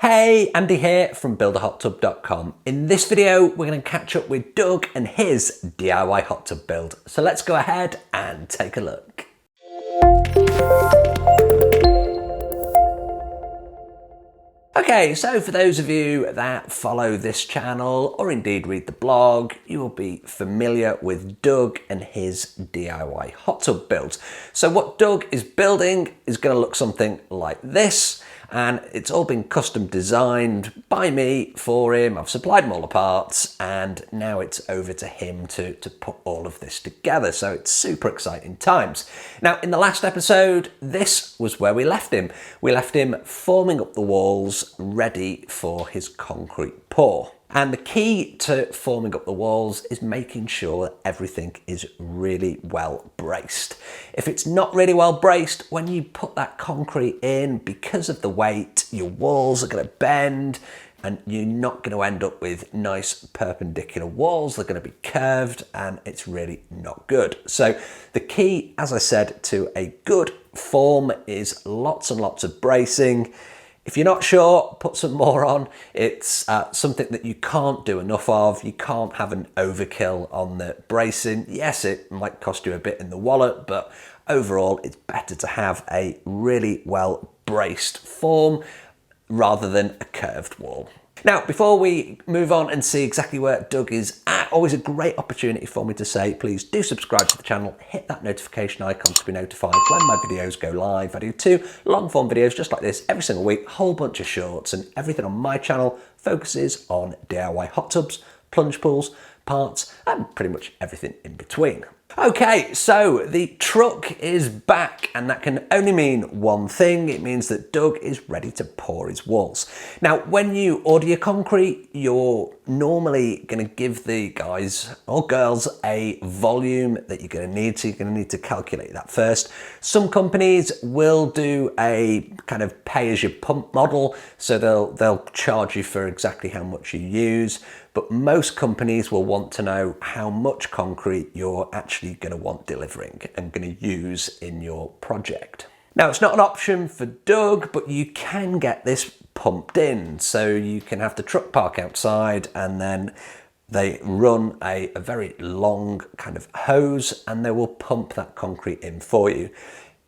Hey, Andy here from builderhottub.com. In this video, we're going to catch up with Doug and his DIY hot tub build. So let's go ahead and take a look. Okay, so for those of you that follow this channel or indeed read the blog, you will be familiar with Doug and his DIY hot tub builds. So what Doug is building is going to look something like this, and it's all been custom designed by me for him. I've supplied him all the parts, and now it's over to him to put all of this together. So it's super exciting times. Now, in the last episode, this was where we left him. We left him forming up the walls, ready for his concrete pour. And the key to forming up the walls is making sure that everything is really well braced. If it's not really well braced, when you put that concrete in, because of the weight, your walls are going to bend and you're not going to end up with nice perpendicular walls. They're going to be curved and it's really not good. So the key, as I said, to a good form is lots and lots of bracing. If you're not sure, put some more on. It's something that you can't do enough of. You can't have an overkill on the bracing. Yes, it might cost you a bit in the wallet, but overall, it's better to have a really well braced form rather than a curved wall. Now, before we move on and see exactly where Doug is at, always a great opportunity for me to say, please do subscribe to the channel, hit that notification icon to be notified when my videos go live. I do 2 long form videos just like this every single week, a whole bunch of shorts, and everything on my channel focuses on DIY hot tubs, plunge pools, parts, and pretty much everything in between. Okay, so the truck is back, and that can only mean one thing. It means that Doug is ready to pour his walls. Now, when you order your concrete, you're normally going to give the guys or girls a volume that you're going to need, so you're going to need to calculate that first. Some companies will do a kind of pay-as-you-pump model, so they'll charge you for exactly how much you use. But most companies will want to know how much concrete you're actually going to want delivering and going to use in your project. Now, it's not an option for Doug, but you can get this pumped in. So you can have the truck park outside and then they run a very long kind of hose and they will pump that concrete in for you.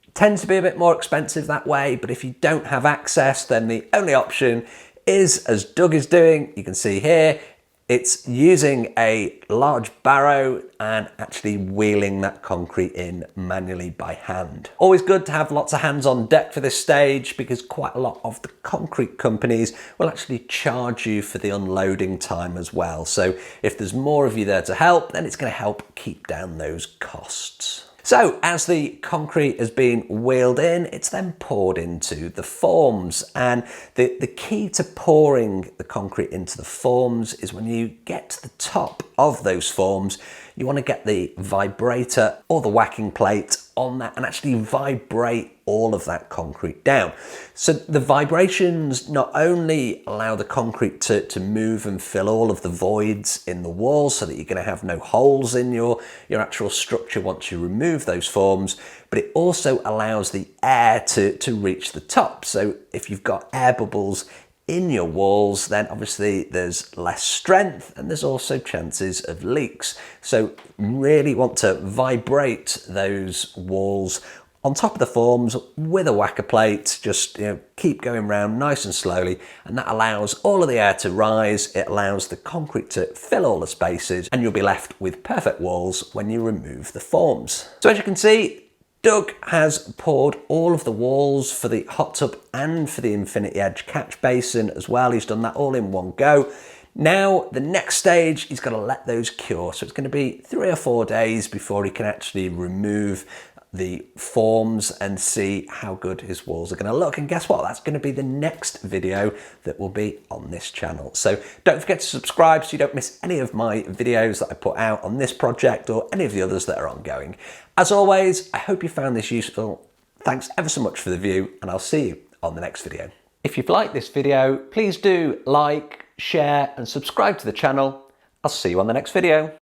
It tends to be a bit more expensive that way, but if you don't have access, then the only option is, as Doug is doing, you can see here, it's using a large barrow and actually wheeling that concrete in manually by hand. Always good to have lots of hands on deck for this stage, because quite a lot of the concrete companies will actually charge you for the unloading time as well. So if there's more of you there to help, then it's going to help keep down those costs. So as the concrete has been wheeled in, it's then poured into the forms. And the key to pouring the concrete into the forms is when you get to the top of those forms, you want to get the vibrator or the whacking plate on that and actually vibrate all of that concrete down. So the vibrations not only allow the concrete to move and fill all of the voids in the wall so that you're going to have no holes in your actual structure once you remove those forms, but it also allows the air to reach the top. So if you've got air bubbles in your walls, then obviously there's less strength and there's also chances of leaks. So really want to vibrate those walls on top of the forms with a whacker plate. Just keep going round nice and slowly, and that allows all of the air to rise. It allows the concrete to fill all the spaces, and you'll be left with perfect walls when you remove the forms. So as you can see, Doug has poured all of the walls for the hot tub and for the Infinity Edge catch basin as well. He's done that all in one go. Now, the next stage, he's got to let those cure. So it's going to be 3 or 4 days before he can actually remove the forms and see how good his walls are going to look. And guess what? That's going to be the next video that will be on this channel. So don't forget to subscribe so you don't miss any of my videos that I put out on this project or any of the others that are ongoing. As always, I hope you found this useful. Thanks ever so much for the view, and I'll see you on the next video. If you've liked this video, please do like, share, and subscribe to the channel. I'll see you on the next video.